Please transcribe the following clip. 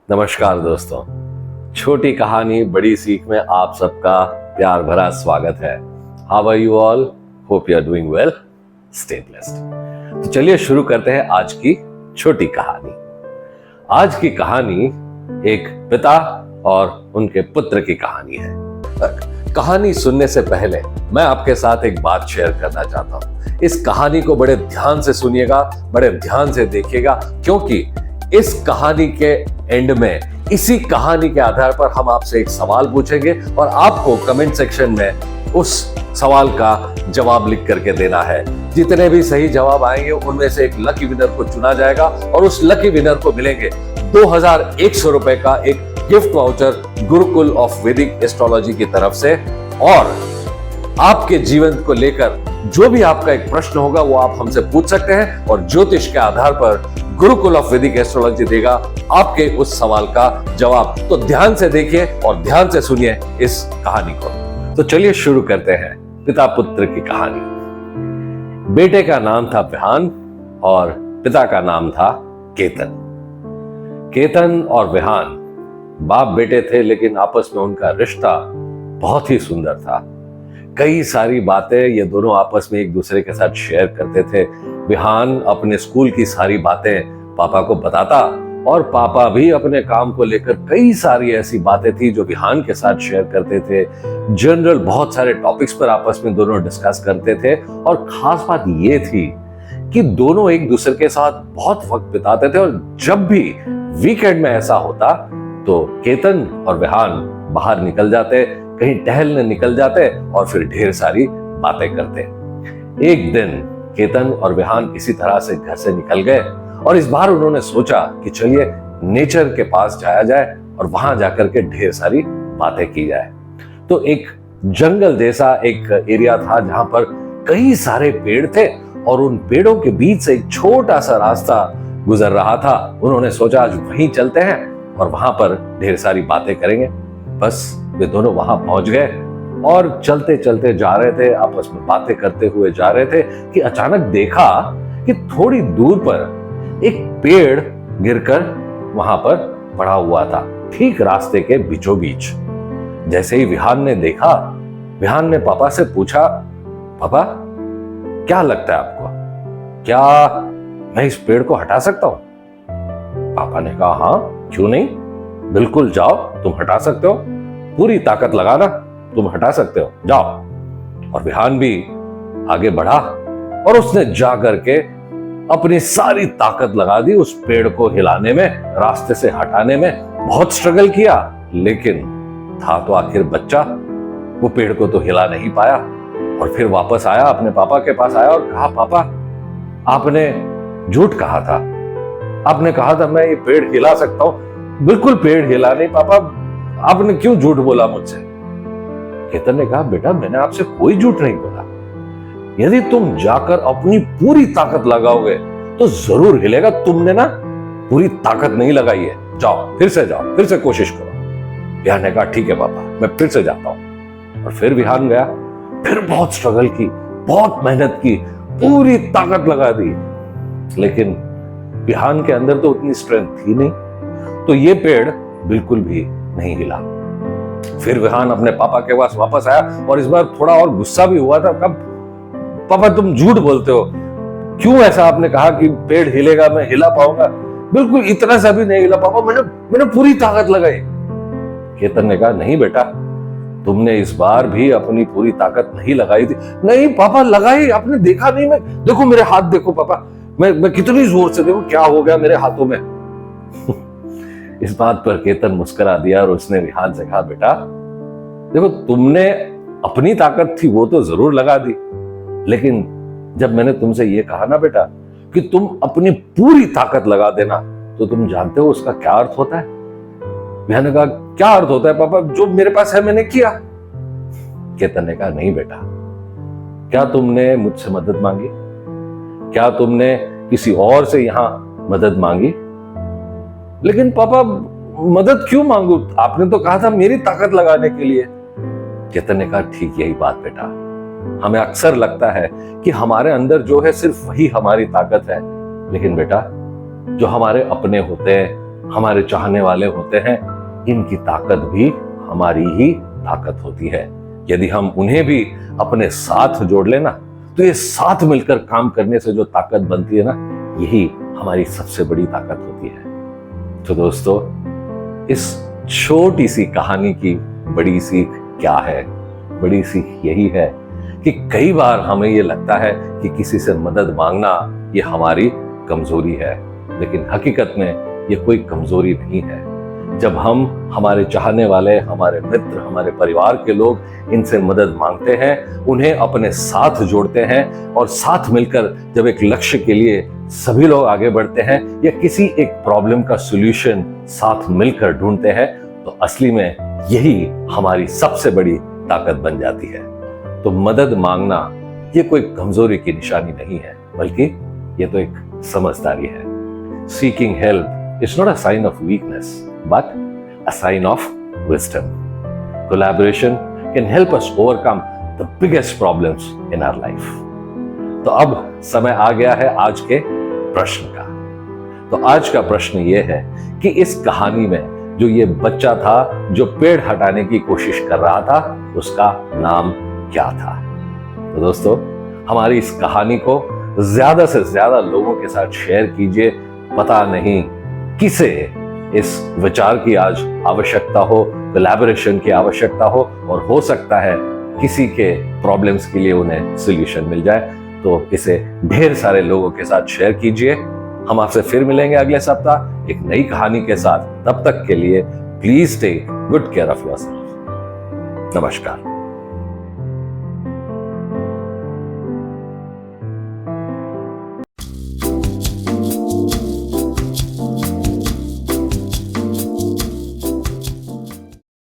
नमस्कार दोस्तों, छोटी कहानी बड़ी सीख में आप सबका प्यार भरा स्वागत है। How are you all? Hope you are doing well, stay blessed. तो चलिए शुरू करते हैं आज की छोटी कहानी। आज की कहानी एक पिता और उनके पुत्र की कहानी है। कहानी सुनने से पहले मैं आपके साथ एक बात शेयर करना चाहता हूं। इस कहानी को बड़े ध्यान से सुनिएगा, बड़े ध्यान से देखिएगा, क्योंकि इस कहानी के एंड में, इसी कहानी के आधार पर हम आपसे एक सवाल पूछेंगे और आपको कमेंट सेक्शन में उस सवाल का जवाब लिख करके देना है। जितने भी सही जवाब आएंगे उनमें से एक लकी विनर को चुना जाएगा और उस लकी विनर को मिलेंगे 2100 रुपए का एक गिफ्ट वाउचर गुरुकुल ऑफ वैदिक एस्ट्रोलॉजी की तरफ से। और आपके जीवन को लेकर जो भी आपका एक प्रश्न होगा वो आप हमसे पूछ सकते हैं और ज्योतिष के आधार पर गुरुकुल ऑफ वैदिक एस्ट्रोलॉजी देगा आपके उस सवाल का जवाब। तो ध्यान से देखिए और ध्यान से सुनिए इस कहानी को। तो चलिए शुरू करते हैं पिता पुत्र की कहानी। बेटे का नाम था विहान और पिता का नाम था केतन। केतन और विहान बाप बेटे थे, लेकिन आपस में उनका रिश्ता बहुत ही सुंदर था। कई सारी बातें ये दोनों आपस में एक दूसरे के साथ शेयर करते थे। विहान अपने स्कूल की सारी बातें पापा को बताता और पापा भी अपने काम को लेकर कई सारी ऐसी बातें थी जो विहान के साथ शेयर करते थे। जनरल बहुत सारे टॉपिक्स पर आपस में दोनों डिस्कस करते थे और खास बात ये थी कि दोनों एक दूसरे के साथ बहुत वक्त बिताते थे। और जब भी वीकेंड में ऐसा होता तो केतन और विहान बाहर निकल जाते, कहीं टहलने निकल जाते और फिर ढेर सारी बातें करते। एक दिन केतन और विहान इसी तरह से घर से निकल गए और इस बार उन्होंने सोचा कि चलिए नेचर के पास जाया जाए और वहां जाकर के ढेर सारी बातें की जाए। तो एक जंगल जैसा एक एरिया था जहां पर कई सारे पेड़ थे और उन पेड़ों के बीच से एक छोटा सा रास्ता गुजर रहा था। उन्होंने सोचा आज वहीं चलते हैं और वहां पर ढेर सारी बातें करेंगे। बस वे दोनों वहां पहुंच गए और चलते चलते जा रहे थे, आपस में बातें करते हुए जा रहे थे कि अचानक देखा कि थोड़ी दूर पर एक पेड़ गिरकर वहां पर पड़ा हुआ था, ठीक रास्ते के बीचों बीच। जैसे ही विहान ने देखा, विहान ने पापा से पूछा, पापा क्या लगता है आपको, क्या मैं इस पेड़ को हटा सकता हूं? पापा ने कहा हाँ, क्यों नहीं, बिल्कुल जाओ, तुम हटा सकते हो, पूरी ताकत लगाना, तुम हटा सकते हो, जाओ। और विहान भी आगे बढ़ा और उसने जा करके अपनी सारी ताकत लगा दी उस पेड़ को हिलाने में, रास्ते से हटाने में। बहुत स्ट्रगल किया, लेकिन था तो आखिर बच्चा, वो पेड़ को तो हिला नहीं पाया। और फिर वापस आया, अपने पापा के पास आया और कहा, पापा आपने झूठ कहा था, आपने कहा था मैं ये पेड़ हिला सकता हूं, बिल्कुल पेड़ हिला नहीं पापा, आपने क्यों झूठ बोला मुझसे? केतन ने कहा, बेटा मैंने आपसे कोई झूठ नहीं बोला, यदि तुम जाकर अपनी पूरी ताकत लगाओगे तो जरूर हिलेगा। तुमने ना पूरी ताकत नहीं लगाई है, जाओ, फिर से कोशिश करो। विहान ने कहा ठीक है पापा, मैं फिर से जाता हूं। और फिर विहान गया, फिर बहुत स्ट्रगल की, बहुत मेहनत की, पूरी ताकत लगा दी, लेकिन विहान के अंदर तो उतनी स्ट्रेंथ थी नहीं, तो ये पेड़ बिल्कुल भी नहीं हिला। फिर विहान अपने पापा के पास वापस आया और इस बार थोड़ा और गुस्सा भी हुआ था। कब पापा तुम झूठ बोलते हो, क्यों ऐसा आपने कहा कि पेड़ हिलेगा, मैं हिला पाऊंगा? बिल्कुल इतना सा भी नहीं हिला पापा, मैंने पूरी ताकत लगाई। केतन ने कहा नहीं बेटा, तुमने इस बार भी अपनी पूरी ताकत नहीं लगाई थी। नहीं पापा लगाई, आपने देखा नहीं, मैं देखो मेरे हाथ देखो पापा, मैं कितनी जोर से, देखो क्या हो गया मेरे हाथों में। इस बात पर केतन मुस्कुरा दिया और उसने विहान से कहा, बेटा देखो तुमने अपनी ताकत थी वो तो जरूर लगा दी, लेकिन जब मैंने तुमसे ये कहा ना बेटा कि तुम अपनी पूरी ताकत लगा देना, तो तुम जानते हो उसका क्या अर्थ होता है? विहान ने कहा क्या अर्थ होता है पापा, जो मेरे पास है मैंने किया। केतन ने कहा नहीं बेटा, क्या तुमने मुझसे मदद मांगी? क्या तुमने किसी और से यहां मदद मांगी? लेकिन पापा मदद क्यों मांगू, आपने तो कहा था मेरी ताकत लगाने के लिए। केतन ने कहा ठीक यही बात बेटा, हमें अक्सर लगता है कि हमारे अंदर जो है सिर्फ वही हमारी ताकत है, लेकिन बेटा जो हमारे अपने होते हैं, हमारे चाहने वाले होते हैं, इनकी ताकत भी हमारी ही ताकत होती है। यदि हम उन्हें भी अपने साथ जोड़ लेना तो ये साथ मिलकर काम करने से जो ताकत बनती है ना, यही हमारी सबसे बड़ी ताकत होती है। तो दोस्तों, इस छोटी सी कहानी की बड़ी सीख क्या है? बड़ी सीख यही है कि कई बार हमें ये लगता है कि किसी से मदद मांगना ये हमारी कमजोरी है, लेकिन हकीकत में ये कोई कमजोरी नहीं है। जब हम हमारे चाहने वाले, हमारे मित्र, हमारे परिवार के लोग इनसे मदद मांगते हैं, उन्हें अपने साथ जोड़ते हैं और साथ मिलकर जब एक लक्ष्य के लिए सभी लोग आगे बढ़ते हैं या किसी एक प्रॉब्लम का सॉल्यूशन साथ मिलकर ढूंढते हैं, तो असली में यही हमारी सबसे बड़ी ताकत बन जाती है। तो मदद मांगना ये कोई कमजोरी की निशानी नहीं है, बल्कि ये तो एक समझदारी है। Seeking help is not a sign of weakness, but a sign of wisdom. Collaboration can help us overcome the biggest problems in our life. तो अब समय आ गया है आज के प्रश्न का। तो आज का प्रश्न ये है कि इस कहानी में जो ये बच्चा था जो पेड़ हटाने की कोशिश कर रहा था, उसका नाम क्या था? तो दोस्तों, हमारी इस कहानी को ज्यादा से ज्यादा लोगों के साथ शेयर कीजिए। पता नहीं किसे इस विचार की आज आवश्यकता हो, कोलैबोरेशन की आवश्यकता हो, और हो सकता है किसी के प्रॉब्लम्स के लिए उन्हें सॉल्यूशन मिल जाए। तो इसे ढेर सारे लोगों के साथ शेयर कीजिए। हम आपसे फिर मिलेंगे अगले सप्ताह एक नई कहानी के साथ। तब तक के लिए please take good care of yourself. नमस्कार।